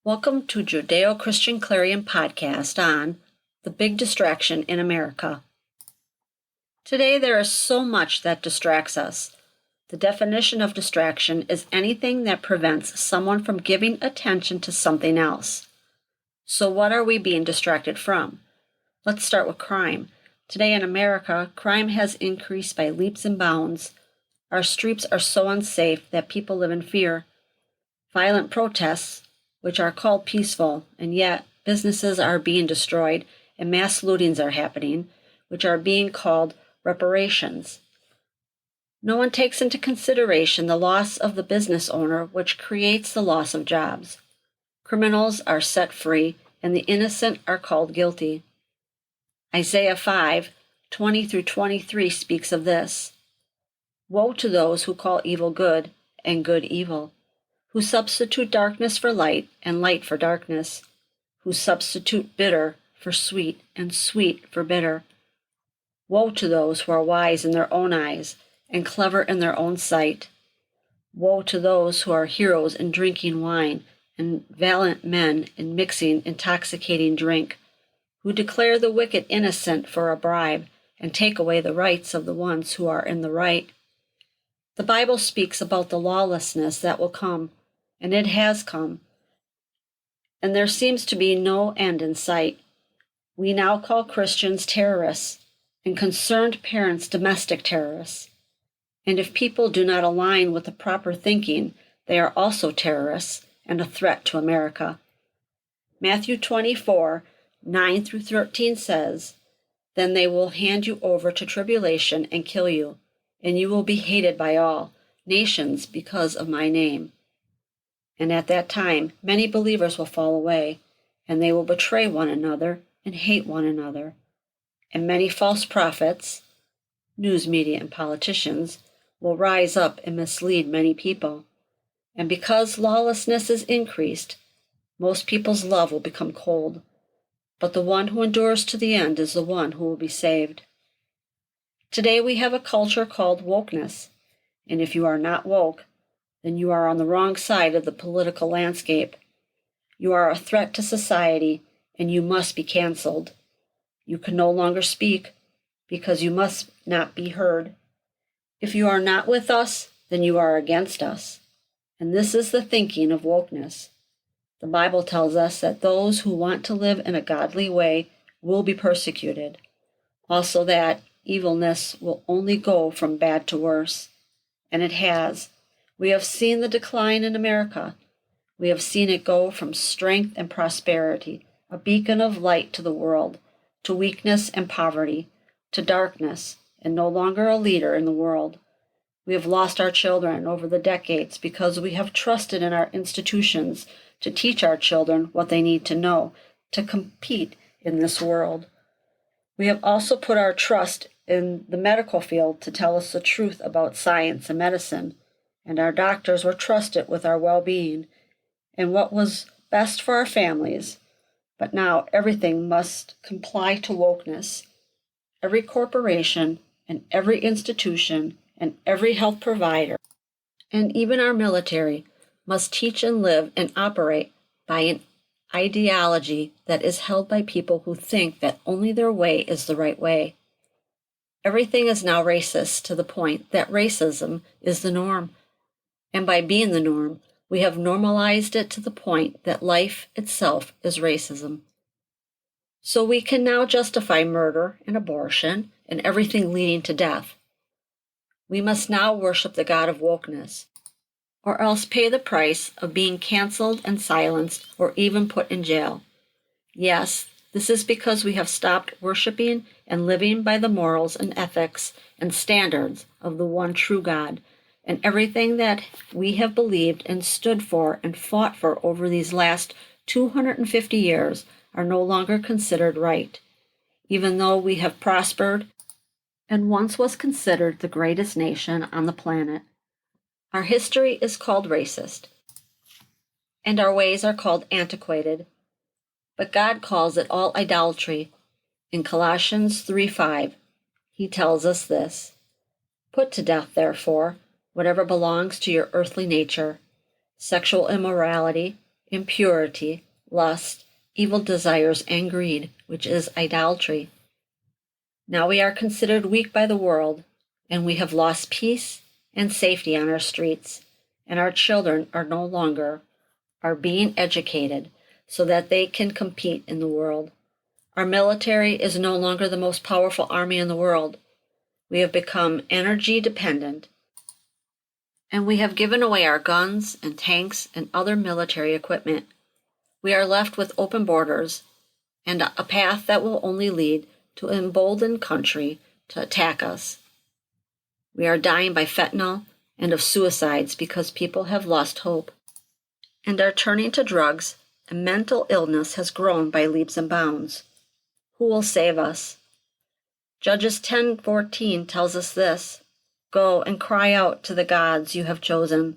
Welcome to Judeo-Christian Clarion podcast on The Big Distraction in America. Today there is so much that distracts us. The definition of distraction is anything that prevents someone from giving attention to something else. So what are we being distracted from? Let's start with crime. Today in America, crime has increased by leaps and bounds. Our streets are so unsafe that people live in fear. Violent protests, which are called peaceful, and yet businesses are being destroyed and mass lootings are happening, which are being called reparations. No one takes into consideration the loss of the business owner, which creates the loss of jobs. Criminals are set free, and the innocent are called guilty. Isaiah 5:20-23 speaks of this. Woe to those who call evil good and good evil, who substitute darkness for light and light for darkness, who substitute bitter for sweet and sweet for bitter. Woe to those who are wise in their own eyes and clever in their own sight. Woe to those who are heroes in drinking wine and valiant men in mixing intoxicating drink, who declare the wicked innocent for a bribe and take away the rights of the ones who are in the right. The Bible speaks about the lawlessness that will come, and it has come, and there seems to be no end in sight. We now call Christians terrorists, and concerned parents domestic terrorists. And if people do not align with the proper thinking, they are also terrorists and a threat to America. Matthew 24:9-13 says, Then they will hand you over to tribulation and kill you, and you will be hated by all nations because of my name. And at that time, many believers will fall away, and they will betray one another and hate one another. And many false prophets, news media and politicians, will rise up and mislead many people. And because lawlessness is increased, most people's love will become cold. But the one who endures to the end is the one who will be saved. Today we have a culture called wokeness, and if you are not woke, then you are on the wrong side of the political landscape. You are a threat to society, and you must be canceled. You can no longer speak because you must not be heard. If you are not with us, then you are against us. And this is the thinking of wokeness. The Bible tells us that those who want to live in a godly way will be persecuted. Also that evilness will only go from bad to worse. And it has. We have seen the decline in America. We have seen it go from strength and prosperity, a beacon of light to the world, to weakness and poverty, to darkness, and no longer a leader in the world. We have lost our children over the decades because we have trusted in our institutions to teach our children what they need to know to compete in this world. We have also put our trust in the medical field to tell us the truth about science and medicine, and our doctors were trusted with our well-being and what was best for our families. But now everything must comply to wokeness. Every corporation and every institution and every health provider, and even our military, must teach and live and operate by an ideology that is held by people who think that only their way is the right way. Everything is now racist to the point that racism is the norm. And by being the norm, we have normalized it to the point that life itself is racism. So we can now justify murder and abortion and everything leading to death. We must now worship the God of wokeness, or else pay the price of being canceled and silenced or even put in jail. Yes, this is because we have stopped worshiping and living by the morals and ethics and standards of the one true God, and everything that we have believed and stood for and fought for over these last 250 years are no longer considered right, even though we have prospered and once was considered the greatest nation on the planet. Our history is called racist, and our ways are called antiquated, but God calls it all idolatry. In Colossians 3:5, he tells us this, Put to death, therefore, whatever belongs to your earthly nature, sexual immorality, impurity, lust, evil desires, and greed, which is idolatry. Now we are considered weak by the world, and we have lost peace and safety on our streets, and our children are being educated so that they can compete in the world. Our military is no longer the most powerful army in the world. We have become energy dependent, and we have given away our guns and tanks and other military equipment. We are left with open borders and a path that will only lead to an emboldened country to attack us. We are dying by fentanyl and of suicides because people have lost hope and are turning to drugs, and mental illness has grown by leaps and bounds. Who will save us? Judges 10:14 tells us this: "Go and cry out to the gods you have chosen.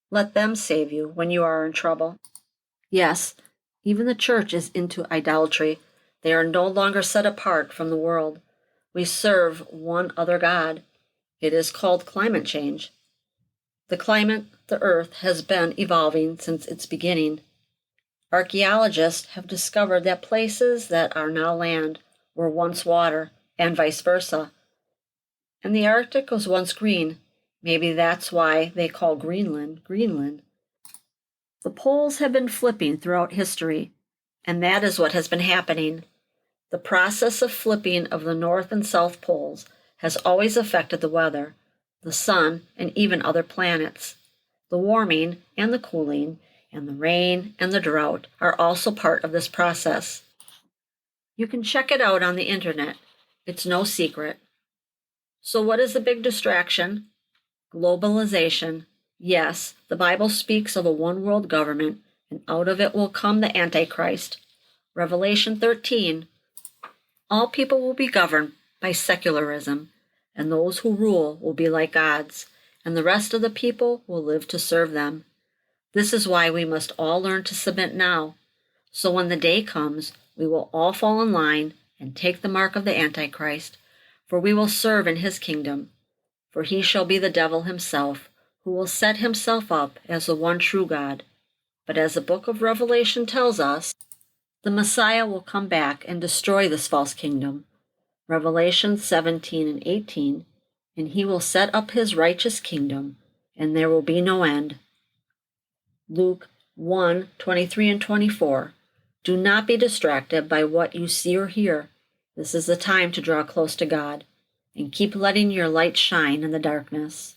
Let them save you when you are in trouble." Yes, even the church is into idolatry. They are no longer set apart from the world. We serve one other God. It is called climate change. The climate, the earth, has been evolving since its beginning. Archaeologists have discovered that places that are now land were once water, and vice versa. And the Arctic was once green. Maybe that's why they call Greenland, Greenland. The poles have been flipping throughout history, and that is what has been happening. The process of flipping of the North and South poles has always affected the weather, the sun, and even other planets. The warming and the cooling, and the rain and the drought are also part of this process. You can check it out on the internet. It's no secret. So what is the big distraction? Globalization. Yes, the Bible speaks of a one-world government, and out of it will come the Antichrist. Revelation 13. All people will be governed by secularism, and those who rule will be like gods, and the rest of the people will live to serve them. This is why we must all learn to submit now, so when the day comes, we will all fall in line and take the mark of the Antichrist, for we will serve in his kingdom. For he shall be the devil himself, who will set himself up as the one true God. But as the book of Revelation tells us, the Messiah will come back and destroy this false kingdom. Revelation 17 and 18, and he will set up his righteous kingdom, and there will be no end. Luke 1:23 and 24. Do not be distracted by what you see or hear. This is the time to draw close to God, and keep letting your light shine in the darkness.